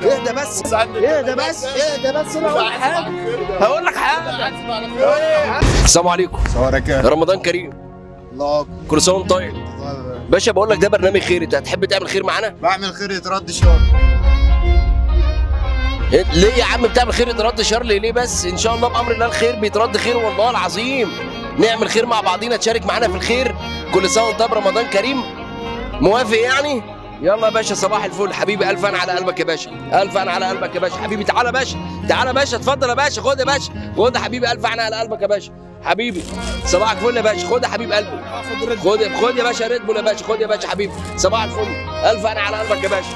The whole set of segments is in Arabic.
اهدى بس اهدى بس اهدى بس انا هقول لك حاجه هقول لك حاجه. السلام عليكم. رمضان كريم. الله اكبر. كل سنه وانت طيب. باشا بقول لك ده برنامج خير، انت هتحب تعمل خير معانا؟ بعمل خير يترد شر. ليه يا عم بتعمل خير يترد شر ليه بس؟ ان شاء الله بامر الله الخير بيترد خير والله العظيم. نعمل خير مع بعضينا، تشارك معانا في الخير. كل سنه وانت طيب، رمضان كريم. موافق يعني؟ يلا يا باشا صباح الفل حبيبي، الف انا على قلبك يا باشا، الف انا على قلبك يا باشا حبيبي. تعالى يا باشا، تعالى يا باشا، اتفضل يا باشا، خد يا باشا، خد يا حبيبي، الف انا على قلبك يا باشا حبيبي. صباح الفل يا باشا، خد يا حبيب قلبي، خد يا باشا ريد بول يا باشا، خد يا باشا حبيبي. صباح الفل، الف انا على قلبك يا باشا،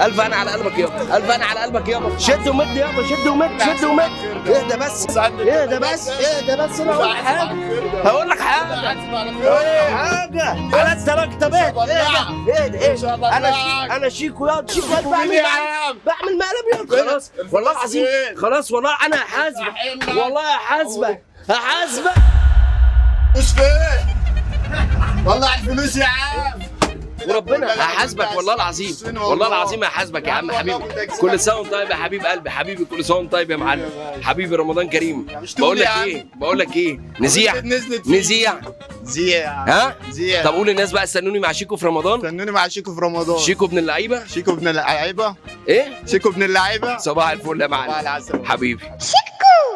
الف انا على قلبك يابا، الف انا على قلبك يابا. شد ومد يابا، شد ومد، شد ومد. اهدى بس اهدى بس اهدى بس انا هقول لك حاجه هقول لك حاجه على السلامة. طب اهدى انا شيكو ياض، شيكو ياض، بعمل مقلب ياض. خلاص والله العظيم، خلاص والله انا هحاسبك، والله هحاسبك هحاسبك. مش فين؟ طلع الفلوس يا عم وربنا هحاسبك والله العظيم، والله العظيم هحاسبك يا عم حبيبي. كل سنه وانت طيب يا حبيب قلبي حبيبي، كل سنه وانت طيب يا معلم حبيبي. رمضان كريم. بقول لك ايه نزيع ها زيع. طب قول للناس بقى استنوني مع شيكو في رمضان. استنوني مع شيكو في رمضان. شيكو ابن اللعيبه. شيكو ابن اللعيبه. ايه شيكو ابن اللعيبه. صباح الفل يا معلم صباح العسل حبيبي. شيكو.